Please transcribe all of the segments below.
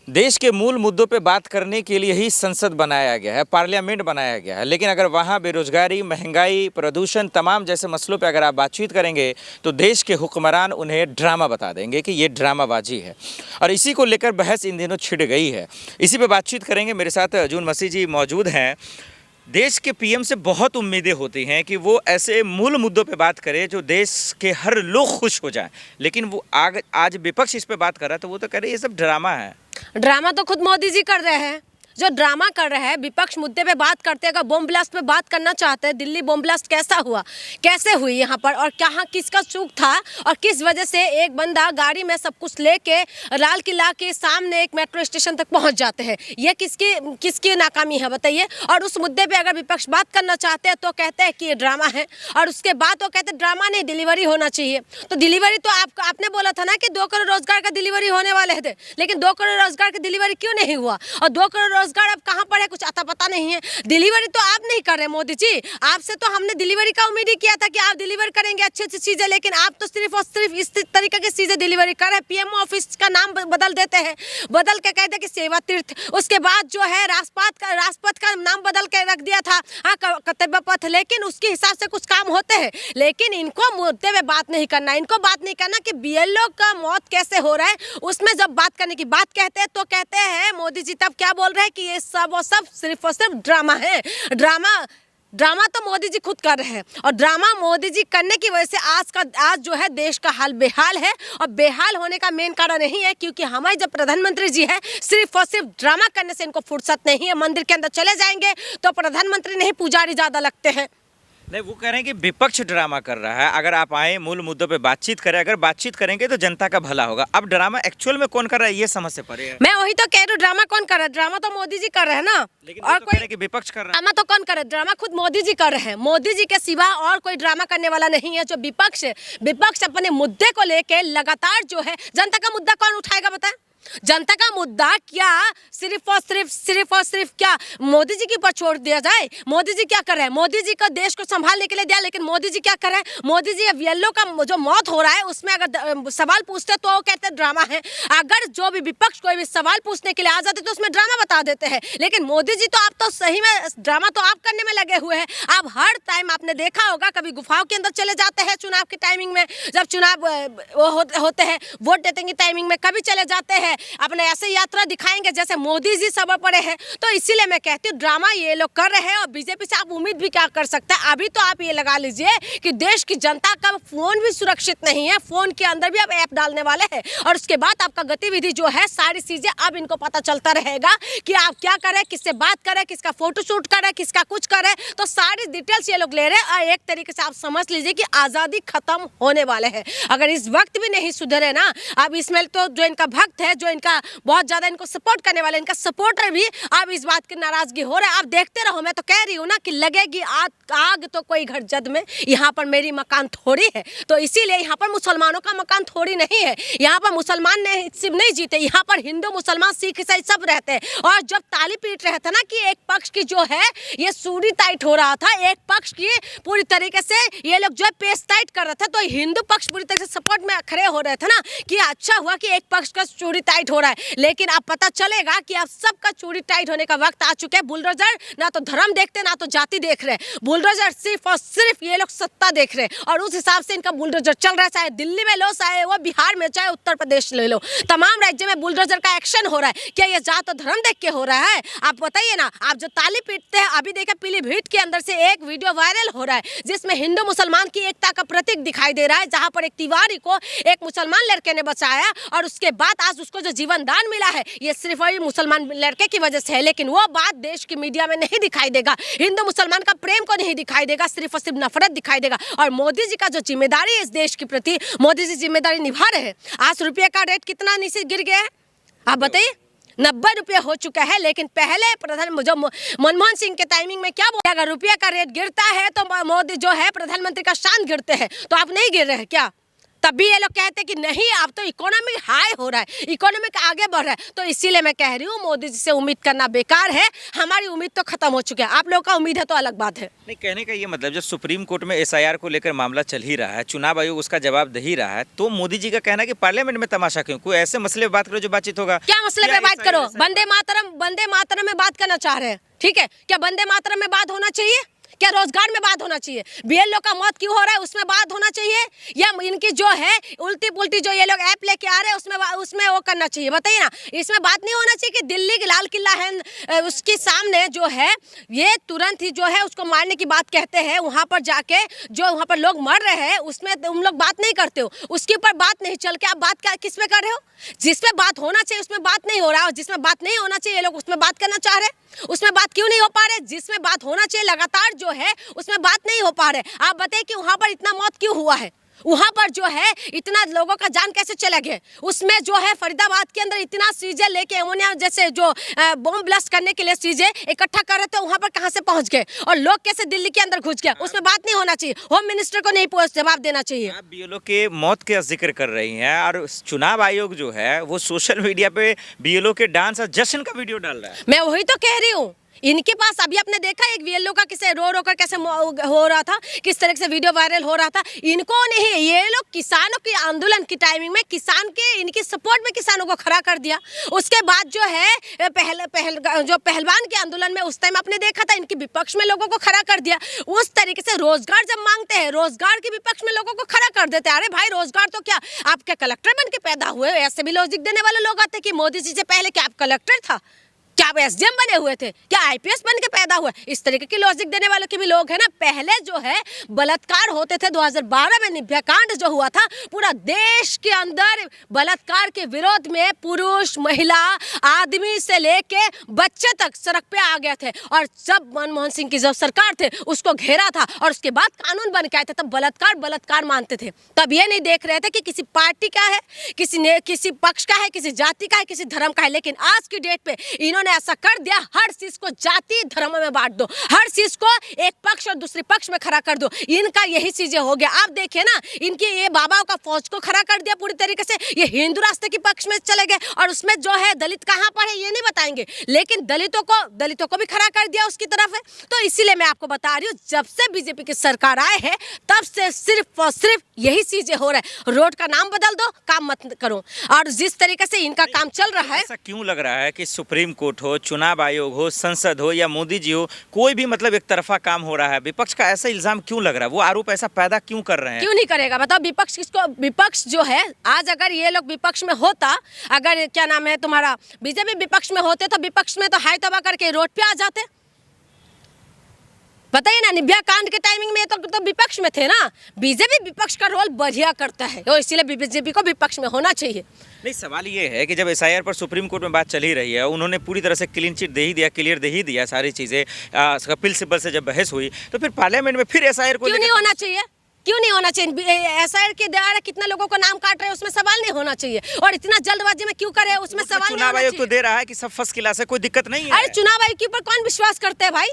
देश के मूल मुद्दों पे बात करने के लिए ही संसद बनाया गया है, पार्लियामेंट बनाया गया है। लेकिन अगर वहाँ बेरोजगारी, महंगाई, प्रदूषण तमाम जैसे मसलों पे अगर आप बातचीत करेंगे तो देश के हुक्मरान उन्हें ड्रामा बता देंगे कि ये ड्रामाबाजी है। और इसी को लेकर बहस इन दिनों छिड़ गई है। इसी पे बातचीत करेंगे। मेरे साथ जून मसीह जी मौजूद हैं। देश के पीएम से बहुत उम्मीदें होती हैं कि वो ऐसे मूल मुद्दों पे बात करे जो देश के हर लोग खुश हो जाएं। लेकिन वो आज विपक्ष इस पे बात कर रहा है तो वो तो कह रहे ये सब ड्रामा है। ड्रामा तो खुद मोदी जी कर रहे हैं। जो ड्रामा कर रहे हैं, विपक्ष मुद्दे पे बात करते हैं, अगर बम ब्लास्ट पे बात करना चाहते हैं, दिल्ली बम ब्लास्ट कैसा हुआ, कैसे हुई यहाँ पर, और कहाँ किसका चूक था, और किस वजह से एक बंदा गाड़ी में सब कुछ लेके लाल किला के सामने एक मेट्रो स्टेशन तक पहुँच जाते हैं, ये किसकी नाकामी है बताइए। और उस मुद्दे पर अगर विपक्ष बात करना चाहते हैं तो कहते हैं कि ये ड्रामा है, और उसके बाद वो कहते हैं ड्रामा नहीं, डिलीवरी होना चाहिए। तो डिलीवरी तो आपने बोला था ना कि 2 करोड़ रोजगार का डिलीवरी होने वाले थे, लेकिन 2 करोड़ रोजगार का डिलीवरी क्यों नहीं हुआ, और 2 करोड़ रोजगार अब कहां पर है, कुछ आता पता नहीं है। डिलीवरी तो आप नहीं कर रहे मोदी जी। आपसे तो हमने डिलीवरी का उम्मीद ही किया था कि आप डिलीवर करेंगे अच्छी अच्छी चीजें, लेकिन आप तो सिर्फ और सिर्फ इस तरीके की चीजें डिलीवरी कर रहे हैं। पीएमओ ऑफिस का नाम बदल देते हैं, बदल के कहते हैं कि सेवा तीर्थ। उसके बाद जो है राजपथ का नाम बदल के रख दिया था, हाँ, कर्तव्य पथ, लेकिन उसके हिसाब से कुछ काम होते हैं। लेकिन इनको मुद्दे में बात नहीं करना, इनको बात नहीं करना कि बीएलओ का मौत कैसे हो रहा है, उसमें जब बात करने की बात कहते हैं तो कहते हैं मोदी जी तब क्या बोल रहे हैं कि ये सब और सब सिर्फ और सिर्फ ड्रामा है। ड्रामा तो मोदी जी खुद कर रहे हैं, और ड्रामा मोदी जी करने की वजह से आज जो है देश का हाल बेहाल है। और बेहाल होने का मेन कारण नहीं है क्योंकि हमारे जब प्रधानमंत्री जी है, सिर्फ और सिर्फ ड्रामा करने से इनको फुर्सत नहीं है। मंदिर के अंदर चले जाएंगे तो प्रधानमंत्री नहीं पुजारी ज्यादा लगते हैं। नहीं, वो कह रहे हैं कि विपक्ष ड्रामा कर रहा है। अगर आप आए मूल मुद्दों पे बातचीत करें, अगर बातचीत करेंगे तो जनता का भला होगा। अब ड्रामा एक्चुअल में कौन कर रहा है ये समझ से परे है। मैं वही तो कह रही हूँ, ड्रामा कौन कर रहा है, ड्रामा तो मोदी जी कर रहे हैं ना। लेकिन और कोई कि विपक्ष कर रहा है। ड्रामा तो कौन कर रहा है, ड्रामा खुद मोदी जी कर रहे हैं। मोदी जी के सिवा और कोई ड्रामा करने वाला नहीं है। जो विपक्ष है, विपक्ष अपने मुद्दे को लेके लगातार जो है, जनता का मुद्दा कौन उठाएगा बताएं। जनता का मुद्दा क्या सिर्फ और सिर्फ क्या मोदी जी के ऊपर छोड़ दिया जाए। मोदी जी क्या कर रहे हैं, मोदी जी को देश को संभालने के लिए दिया, लेकिन मोदी जी क्या कर रहे हैं, मोदी जी येलो का जो मौत हो रहा है उसमें अगर सवाल पूछते तो वो कहते हैं ड्रामा है। अगर जो भी विपक्ष कोई भी सवाल पूछने के लिए आ जाते तो उसमें ड्रामा बता देते हैं। लेकिन मोदी जी तो आप तो सही में ड्रामा तो आप करने में लगे हुए हैं। आप हर टाइम आपने देखा होगा, कभी गुफाओं के अंदर चले जाते हैं चुनाव के टाइमिंग में, जब चुनाव होते हैं, वोट देते की टाइमिंग में कभी चले जाते हैं, अपने ऐसे यात्रा दिखाएंगे जैसे मोदी जी सबर पड़े हैं। तो इसीलिए मैं कहती हूँ ड्रामा ये लोग कर रहे हैं। और बीजेपी से आप उम्मीद भी क्या कर सकते हैं। अभी तो आप ये लगा लीजिए कि देश की जनता का फोन भी सुरक्षित नहीं है, फोन के अंदर भी आप ऐप डालने वाले हैं, और उसके बाद आपका गतिविधि जो है, सारी चीजें अब इनको पता चलता रहेगा कि आप क्या करें, किससे बात करें, किसका फोटोशूट करें, किसका कुछ करें। तो सारी डिटेल्स ये लोग ले रहे हैं, और एक तरीके से आप समझ लीजिए कि आजादी खत्म होने वाले हैं। अगर इस वक्त भी नहीं सुधरे ना, अब इसमें तो जो इनका भक्त है, जो इनका बहुत ज्यादा इनको सपोर्ट करने वाले, इनका सपोर्टर भी अब इस बात की नाराजगी हो रहा है। आप देखते रहो, मैं तो कह रही हूँ ना कि लगेगी आग तो कोई घर जद में, यहाँ पर मेरी मकान थोड़ी है। तो इसीलिए यहाँ पर मुसलमानों का मकान थोड़ी नहीं है। यहाँ पर मुसलमान सिर्फ नहीं जीते, यहाँ पर हिंदू, मुसलमान, सिख, ईसाई सब रहते हैं। और जब ताली पीट रहे थे ना कि एक पक्ष की जो है ये सूरी टाइट हो रहा था, एक पक्ष की पूरी तरीके से ये लोग जो है पेश टाइट कर रहे थे, तो हिंदू पक्ष पूरी तरह से सपोर्ट में खड़े हो रहे थे ना कि अच्छा हुआ कि एक पक्ष का चूड़ी टाइट हो रहा है। लेकिन अब पता चलेगा कि अब सबका चूड़ी टाइट होने का वक्त आ चुका है। बुलडोजर ना तो धर्म देखते, ना तो जाति देख रहे, बुलडोजर सिर्फ और सिर्फ ये लोग सत्ता देख रहे, और उस हिसाब से इनका बुलडोजर चल रहा है। चाहे दिल्ली में लो, चाहे वो बिहार में, चाहे उत्तर प्रदेश ले लो, तमाम राज्य में बुलडोजर का एक्शन हो रहा है। क्या ये जात और धर्म देख के हो रहा है? आप बताइए ना। आप जो ताली पीटते हैं, अभी देखिए पीलीभीत के अंदर से एक वीडियो वायरल हो रहा है जिसमें हिंदू मुसलमान की एकता का प्रतीक दिखाई दे रहा है, जहां पर एक तिवारी को एक मुसलमान लड़के ने बचाया, और उसके बाद आज उसको जो जीवन दान मिला है ये सिर्फ वही मुसलमान लड़के की वजह से है। लेकिन वो बात देश की मीडिया में नहीं दिखाई देगा, हिंदू मुसलमान का प्रेम को नहीं दिखाई देगा, सिर्फ और सिर्फ नफरत दिखाई देगा। और मोदी जी का जो जिम्मेदारी है इस देश के प्रति, मोदी जी जिम्मेदारी निभा रहे हैं। आज रुपये का रेट कितना नीचे गिर गया है आप बताइए, 90 रुपये हो चुका है। लेकिन पहले जो मनमोहन सिंह के टाइमिंग में क्या बोला, अगर रुपये का रेट गिरता है तो मोदी जो है प्रधानमंत्री का शान गिरते हैं। तो आप नहीं गिर रहे हैं क्या? तभी ये लोग कहते हैं कि नहीं अब तो इकोनॉमी हाई हो रहा है, इकोनॉमिक आगे बढ़ रहा है। तो इसीलिए मैं कह रही हूँ मोदी जी से उम्मीद करना बेकार है, हमारी उम्मीद तो खत्म हो चुकी है। आप लोगों का उम्मीद है तो अलग बात है। नहीं, कहने का ये मतलब जब सुप्रीम कोर्ट में एसआईआर को लेकर मामला चल ही रहा है, चुनाव आयोग उसका जवाब दे ही रहा है, तो मोदी जी का कहना है कि पार्लियामेंट में तमाशा क्यों? कोई ऐसे मसले पे बात करो जो बातचीत होगा। क्या मसले पे बात करो? वंदे मातरम में बात करना चाह रहे हैं, ठीक है? क्या वंदे मातरम में बात होना चाहिए? क्या रोजगार में बात होना चाहिए? बीएलओ का मौत क्यों हो रहा है उसमें बात होना चाहिए? या इनकी जो है उल्टी पुल्टी जो ये लोग ऐप लेके आ रहे हैं उसमें वो करना चाहिए? बताइए ना। इसमें बात नहीं होना चाहिए कि दिल्ली के लाल किला है उसके सामने जो है ये तुरंत ही जो है उसको मारने की बात कहते हैं, वहां पर जाके जो वहां पर लोग मर रहे हैं उसमें तुम लोग बात नहीं करते हो, उसके ऊपर बात नहीं चल के आप बात किस में कर रहे हो? जिसमें बात होना चाहिए उसमें बात नहीं हो रहा है, और जिसमें बात नहीं होना चाहिए ये लोग उसमें बात करना चाह रहे हैं। उसमें बात क्यों नहीं हो पा रहे? जिसमें बात होना चाहिए लगातार जो है उसमें बात नहीं हो पा रहे। आप बताइए कि वहां पर इतना मौत क्यों हुआ है? वहां पर जो है इतना लोगों का जान कैसे चला गया? उसमें जो है फरीदाबाद के अंदर इतना सीजे लेके अमोनिया जैसे जो बॉम्ब ब्लास्ट करने के लिए सीजे इकट्ठा कर रहे थे, वहां पर कहां से पहुंच गए और लोग कैसे दिल्ली के अंदर घुस गए? उसमें बात नहीं होना चाहिए। होम मिनिस्टर को नहीं जवाब देना चाहिए। आप बीएलओ के मौत का जिक्र कर रही हैं और चुनाव आयोग जो है वो सोशल मीडिया पे बीएलओ के डांस और जश्न का वीडियो डाल रहा है। मैं वही तो कह रही हूँ। इनके पास अभी आपने देखा एक बीएलओ का किसे रो कर कैसे हो रहा था, किस तरह से वीडियो वायरल हो रहा था। इनको नहीं, ये लोग किसानों के आंदोलन की टाइमिंग में किसान के इनकी सपोर्ट में किसानों को खड़ा कर दिया। उसके बाद जो है पहलवान के आंदोलन में उस टाइम आपने देखा था इनकी विपक्ष में लोगों को खड़ा कर दिया। उस तरीके से रोजगार जब मांगते हैं रोजगार के विपक्ष में लोगों को खड़ा कर देते हैं। अरे भाई रोजगार तो क्या आप क्या कलेक्टर बन के पैदा हुए? ऐसे भी लॉजिक देने वाले लोग आते कि मोदी जी से पहले क्या आप कलेक्टर था? क्या आप एसडीएम बने हुए थे? क्या आईपीएस बन के पैदा हुए? इस तरीके की लॉजिक देने वालों के भी लोग हैं ना। पहले जो है बलात्कार होते थे, 2012 में निर्भया कांड जो हुआ था, पूरा देश के अंदर बलात्कार के विरोध में पुरुष महिला आदमी से लेके बच्चे तक सड़क पे आ गए थे। और जब मनमोहन सिंह की जब सरकार थे उसको घेरा था और उसके बाद कानून बन के आए थे, तब बलात्कार मानते थे। तब ये नहीं देख रहे थे कि किसी पार्टी का है, किसी पक्ष का है, किसी जाति का है, किसी धर्म का है। लेकिन आज की डेट पे इन्होंने ऐसा कर दिया, हर चीज को जाति धर्म में बांट दो, हर चीज को एक पक्ष और दूसरे पक्ष में खड़ा कर दो। इनका यही चीजें हो गया। आप देखिए ना, इनके ये बाबा का फौज को खड़ा कर दिया पूरी तरीके से, ये हिंदू रास्ते के पक्ष में चले गए और उसमें जो है दलित कहां पर है ये नहीं बताएंगे, लेकिन दलितों को भी खड़ा कर दिया उसकी तरफ है। तो इसीलिए मैं आपको बता रही हूँ, जब से बीजेपी की सरकार आए हैं तब से सिर्फ और सिर्फ यही चीजें हो रहा है। रोड का नाम बदल दो, काम मत करो। और जिस तरीके से इनका काम चल रहा है, ऐसा क्यों लग रहा है कि सुप्रीम कोर्ट हो, चुनाव आयोग हो, संसद हो या मोदी जी हो, कोई भी मतलब एक तरफा काम हो रहा है? विपक्ष का ऐसा इल्जाम क्यों लग रहा है? वो आरोप ऐसा पैदा क्यों कर रहे हैं? क्यों नहीं करेगा बताओ? विपक्ष जो है, आज अगर ये लोग विपक्ष में होता, अगर क्या नाम है तुम्हारा बीजेपी विपक्ष में होते तो विपक्ष में तो हाई तबाह करके रोड पे आ जाते। बताइए ना, निर्भया कांड के टाइमिंग में तो विपक्ष में थे ना। बीजेपी विपक्ष का रोल बढ़िया करता है, तो इसीलिए बीजेपी को विपक्ष में होना चाहिए। नहीं, सवाल ये है कि जब एसआईआर पर सुप्रीम कोर्ट में बात चल ही रही है, उन्होंने पूरी तरह से क्लीन चिट दे ही दिया, क्लियर दे ही दिया सारी चीजें, कपिल सिब्बल से जब बहस हुई, तो फिर पार्लियामेंट में फिर एसआईआर को क्यों नहीं होना चाहिए? क्यों नहीं होना चाहिए? एसआईआर के द्वारा कितने लोगों को नाम काट रहे हैं उसमें सवाल नहीं होना चाहिए। और इतना जल्दबाजी में क्यों करे उसमें सवाल नहीं होना चाहिए। चुनाव आयोग तो दे रहा है कि सब फर्स्ट क्लास है, कोई दिक्कत नहीं है। अरे चुनाव आयोग के ऊपर कौन विश्वास करते हैं भाई?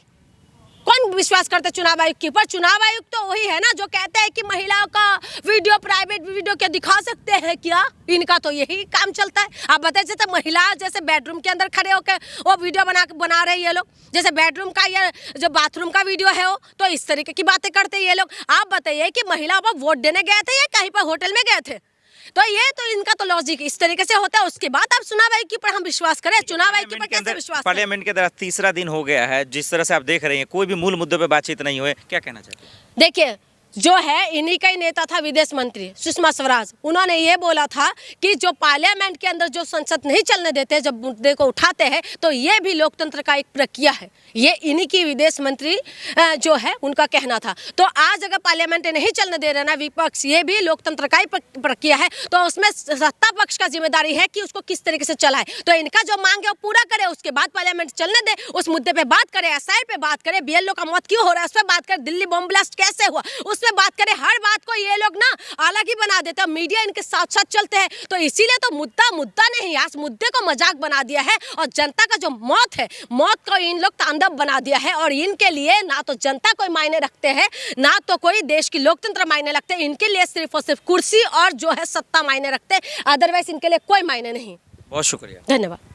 कौन विश्वास करता है चुनाव आयोग के ऊपर? चुनाव आयोग तो वही है ना जो कहते हैं कि महिलाओं का वीडियो, प्राइवेट वीडियो क्या दिखा सकते हैं क्या? इनका तो यही काम चलता है। आप बताइए, जैसे महिला जैसे बेडरूम के अंदर खड़े होकर वो वीडियो बना रहे हैं ये लोग, जैसे बेडरूम का या जो बाथरूम का वीडियो है वो, तो इस तरीके की बातें करते हैं ये लोग। आप बताइए कि महिलाओं पर वोट देने गए थे या कहीं पर होटल में गए थे? तो ये तो इनका तो लॉजिक इस तरीके से होता है। उसके बाद आप चुनाव आयोग के ऊपर हम विश्वास करें? चुनाव आयोग के ऊपर कैसे विश्वास करें? पार्लियामेंट के अंदर तीसरा दिन हो गया है, जिस तरह से आप देख रहे हैं कोई भी मूल मुद्दों पे बातचीत नहीं हुए, क्या कहना चाहते हैं? देखिए, जो है इन्हीं का ही नेता था विदेश मंत्री सुषमा स्वराज, उन्होंने ये बोला था कि जो पार्लियामेंट के अंदर जो संसद नहीं चलने देते, जब मुद्दे को उठाते हैं, तो ये भी लोकतंत्र का एक प्रक्रिया है। ये इन्हीं की विदेश मंत्री जो है उनका कहना था। तो आज अगर पार्लियामेंट नहीं चलने दे रहे ना विपक्ष, ये भी लोकतंत्र का ही प्रक्रिया है। तो उसमें सत्ता पक्ष का जिम्मेदारी है कि उसको किस तरीके से चलाए। तो इनका जो मांग है वो पूरा करे, उसके बाद पार्लियामेंट चलने दे, उस मुद्दे पे बात करे, एसआईआर पे बात करे, बीएलओ का मौत क्यों हो रहा है उस पर बात करे, दिल्ली बम ब्लास्ट कैसे हुआ उस पे बात करें, हर बात को ये लोग ना अलग ही बना देते हैं, मीडिया इनके साथ साथ चलते हैं। तो इसीलिए तो मुद्दा नहीं, आज मुद्दे को मजाक बना दिया है और जनता का जो मौत है, मौत को इन लोग तांडव बना दिया है। और इनके लिए ना तो जनता कोई मायने रखते हैं, ना तो कोई देश की लोकतंत्र मायने रखते हैं। इनके लिए सिर्फ और सिर्फ कुर्सी और जो है सत्ता मायने रखते हैं, अदरवाइज इनके लिए कोई मायने नहीं। बहुत शुक्रिया। धन्यवाद।